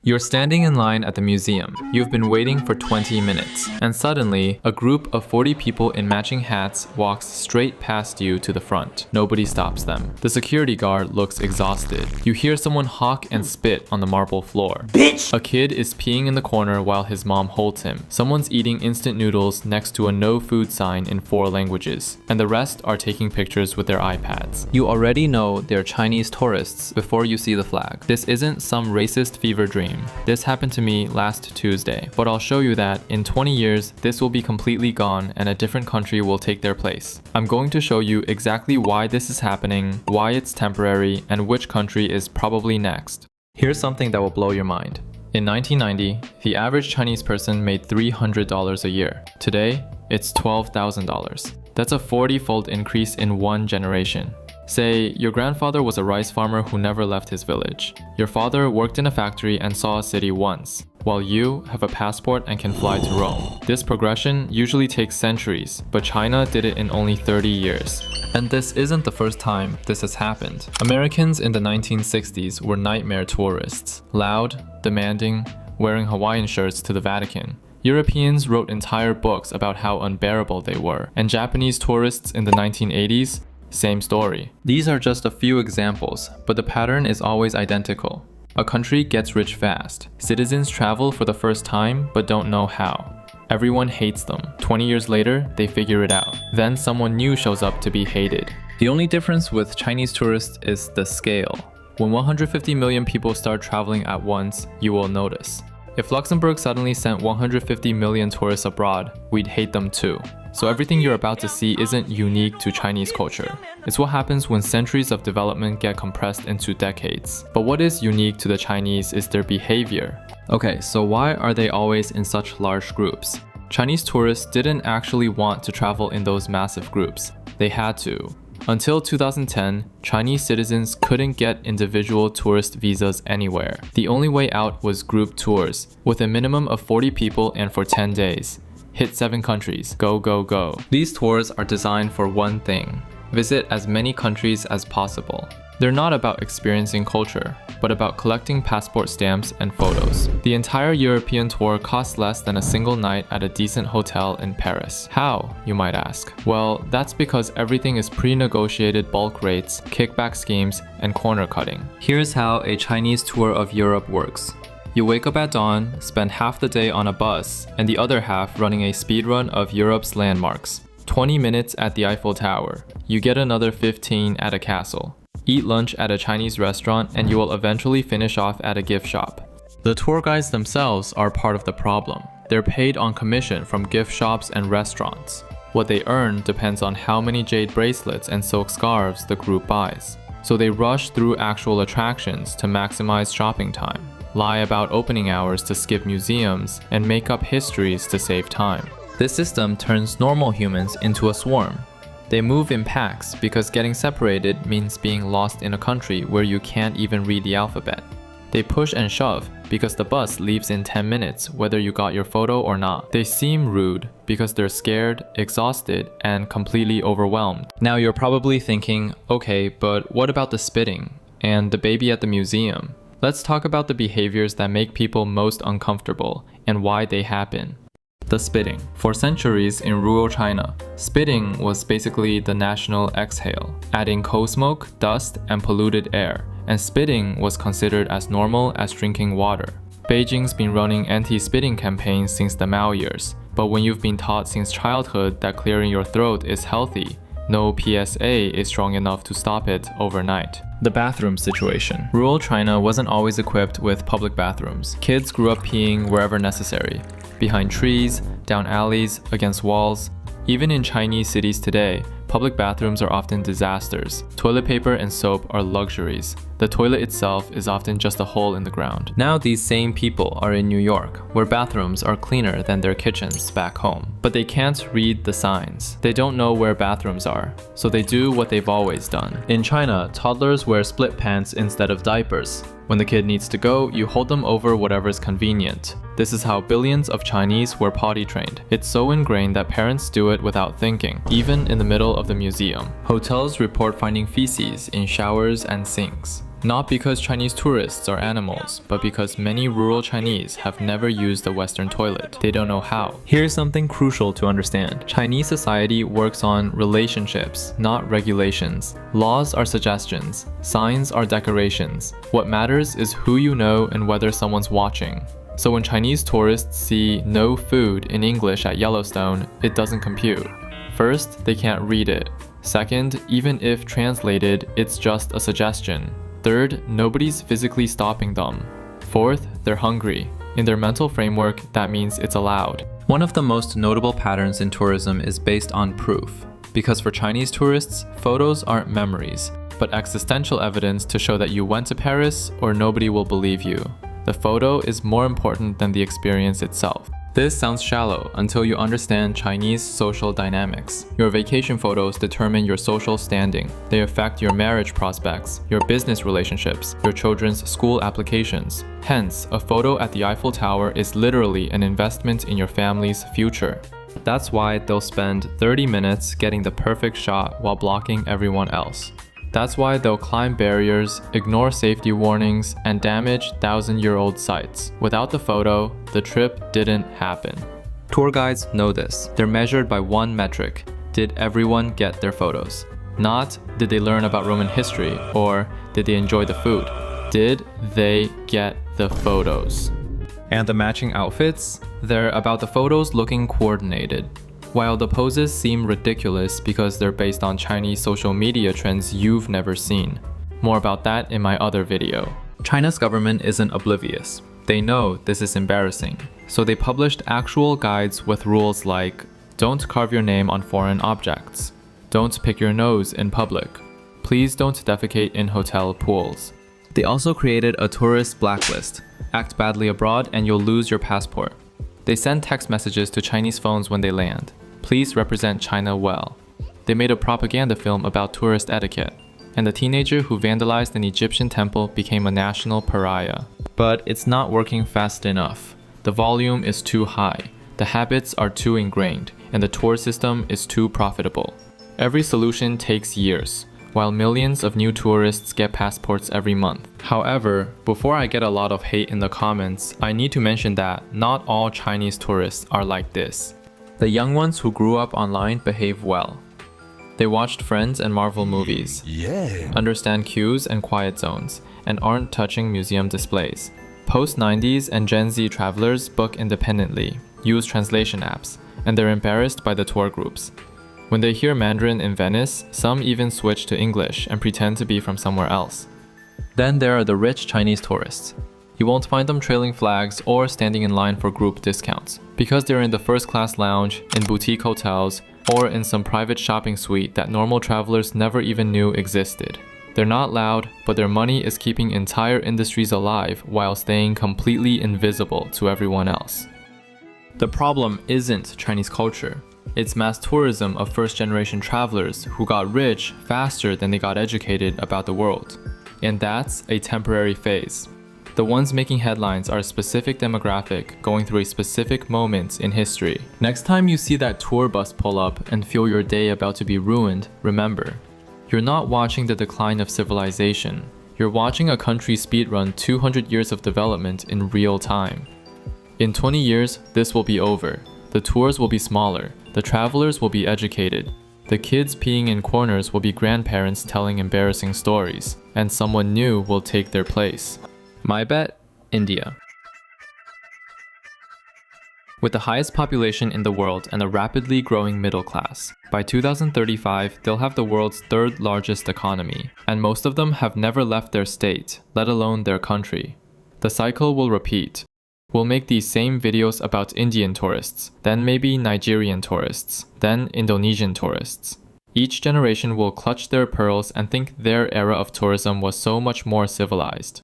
You're standing in line at the museum. You've been waiting for 20 minutes. And suddenly, a group of 40 people in matching hats walks straight past you to the front. Nobody stops them. The security guard looks exhausted. You hear someone hawk and spit on the marble floor. Bitch! A kid is peeing in the corner while his mom holds him. Someone's eating instant noodles next to a no food sign in 4 languages. And the rest are taking pictures with their iPads. You already know they're Chinese tourists before you see the flag. This isn't some racist fever dream. This happened to me last Tuesday, but I'll show you that in 20 years, this will be completely gone and a different country will take their place. I'm going to show you exactly why this is happening, why it's temporary, and which country is probably next. Here's something that will blow your mind. In 1990, the average Chinese person made $300 a year. Today, it's $12,000. That's a 40-fold increase in one generation. Say, your grandfather was a rice farmer who never left his village. Your father worked in a factory and saw a city once, while you have a passport and can fly to Rome. This progression usually takes centuries, but China did it in only 30 years. And this isn't the first time this has happened. Americans in the 1960s were nightmare tourists, loud, demanding, wearing Hawaiian shirts to the Vatican. Europeans wrote entire books about how unbearable they were, and Japanese tourists in the 1980s, same story. These are just a few examples, but the pattern is always identical. A country gets rich fast. Citizens travel for the first time but don't know how. Everyone hates them. 20 years later, they figure it out. Then someone new shows up to be hated. The only difference with Chinese tourists is the scale. When 150 million people start traveling at once, you will notice. If Luxembourg suddenly sent 150 million tourists abroad, we'd hate them too. So everything you're about to see isn't unique to Chinese culture. It's what happens when centuries of development get compressed into decades. But what is unique to the Chinese is their behavior. Okay, so why are they always in such large groups? Chinese tourists didn't actually want to travel in those massive groups. They had to. Until 2010, Chinese citizens couldn't get individual tourist visas anywhere. The only way out was group tours, with a minimum of 40 people and for 10 days. Hit 7 countries. Go, go, go. These tours are designed for one thing: visit as many countries as possible. They're not about experiencing culture, but about collecting passport stamps and photos. The entire European tour costs less than a single night at a decent hotel in Paris. How, you might ask? Well, that's because everything is pre-negotiated bulk rates, kickback schemes, and corner cutting. Here's how a Chinese tour of Europe works. You wake up at dawn, spend half the day on a bus, and the other half running a speedrun of Europe's landmarks. 20 minutes at the Eiffel Tower. You get another 15 at a castle. Eat lunch at a Chinese restaurant, and you will eventually finish off at a gift shop. The tour guides themselves are part of the problem. They're paid on commission from gift shops and restaurants. What they earn depends on how many jade bracelets and silk scarves the group buys. So they rush through actual attractions to maximize shopping time, lie about opening hours to skip museums, and make up histories to save time. This system turns normal humans into a swarm. They move in packs because getting separated means being lost in a country where you can't even read the alphabet. They push and shove because the bus leaves in 10 minutes whether you got your photo or not. They seem rude because they're scared, exhausted, and completely overwhelmed. Now you're probably thinking, okay, but what about the spitting and the baby at the museum? Let's talk about the behaviors that make people most uncomfortable and why they happen. The spitting. For centuries in rural China, spitting was basically the national exhale, adding coal smoke, dust, and polluted air. And spitting was considered as normal as drinking water. Beijing's been running anti-spitting campaigns since the Mao years, but when you've been taught since childhood that clearing your throat is healthy, no PSA is strong enough to stop it overnight. The bathroom situation. Rural China wasn't always equipped with public bathrooms. Kids grew up peeing wherever necessary. Behind trees, down alleys, against walls. Even in Chinese cities today, public bathrooms are often disasters. Toilet paper and soap are luxuries. The toilet itself is often just a hole in the ground. Now these same people are in New York, where bathrooms are cleaner than their kitchens back home. But they can't read the signs. They don't know where bathrooms are, so they do what they've always done. In China, toddlers wear split pants instead of diapers. When the kid needs to go, you hold them over whatever's convenient. This is how billions of Chinese were potty trained. It's so ingrained that parents do it without thinking, even in the middle of the museum. Hotels report finding feces in showers and sinks. Not because Chinese tourists are animals, but because many rural Chinese have never used a Western toilet. They don't know how. Here's something crucial to understand. Chinese society works on relationships, not regulations. Laws are suggestions. Signs are decorations. What matters is who you know and whether someone's watching. So when Chinese tourists see "no food" in English at Yellowstone, it doesn't compute. First, they can't read it. Second, even if translated, it's just a suggestion. Third, nobody's physically stopping them. Fourth, they're hungry. In their mental framework, that means it's allowed. One of the most notable patterns in tourism is based on proof. Because for Chinese tourists, photos aren't memories, but existential evidence to show that you went to Paris or nobody will believe you. The photo is more important than the experience itself. This sounds shallow until you understand Chinese social dynamics. Your vacation photos determine your social standing. They affect your marriage prospects, your business relationships, your children's school applications. Hence, a photo at the Eiffel Tower is literally an investment in your family's future. That's why they'll spend 30 minutes getting the perfect shot while blocking everyone else. That's why they'll climb barriers, ignore safety warnings, and damage 1,000-year-old sites. Without the photo, the trip didn't happen. Tour guides know this. They're measured by one metric. Did everyone get their photos? Not, did they learn about Roman history, or did they enjoy the food? Did they get the photos? And the matching outfits? They're about the photos looking coordinated. While the poses seem ridiculous because they're based on Chinese social media trends you've never seen. More about that in my other video. China's government isn't oblivious. They know this is embarrassing. So they published actual guides with rules like, don't carve your name on foreign objects. Don't pick your nose in public. Please don't defecate in hotel pools. They also created a tourist blacklist. Act badly abroad and you'll lose your passport. They send text messages to Chinese phones when they land. Please represent China well. They made a propaganda film about tourist etiquette, and the teenager who vandalized an Egyptian temple became a national pariah. But it's not working fast enough. The volume is too high, the habits are too ingrained, and the tour system is too profitable. Every solution takes years, while millions of new tourists get passports every month. However, before I get a lot of hate in the comments, I need to mention that not all Chinese tourists are like this. The young ones who grew up online behave well. They watched Friends and Marvel movies, understand queues and quiet zones, and aren't touching museum displays. Post-90s and Gen Z travelers book independently, use translation apps, and they're embarrassed by the tour groups. When they hear Mandarin in Venice, some even switch to English and pretend to be from somewhere else. Then there are the rich Chinese tourists. You won't find them trailing flags or standing in line for group discounts, because they're in the first-class lounge, in boutique hotels, or in some private shopping suite that normal travelers never even knew existed. They're not loud, but their money is keeping entire industries alive while staying completely invisible to everyone else. The problem isn't Chinese culture. It's mass tourism of first-generation travelers who got rich faster than they got educated about the world. And that's a temporary phase. The ones making headlines are a specific demographic going through a specific moment in history. Next time you see that tour bus pull up and feel your day about to be ruined, remember, you're not watching the decline of civilization. You're watching a country speedrun 200 years of development in real time. In 20 years, this will be over. The tours will be smaller. The travelers will be educated. The kids peeing in corners will be grandparents telling embarrassing stories, and someone new will take their place. My bet, India. With the highest population in the world and a rapidly growing middle class, by 2035, they'll have the world's third largest economy, and most of them have never left their state, let alone their country. The cycle will repeat. We'll make these same videos about Indian tourists, then maybe Nigerian tourists, then Indonesian tourists. Each generation will clutch their pearls and think their era of tourism was so much more civilized.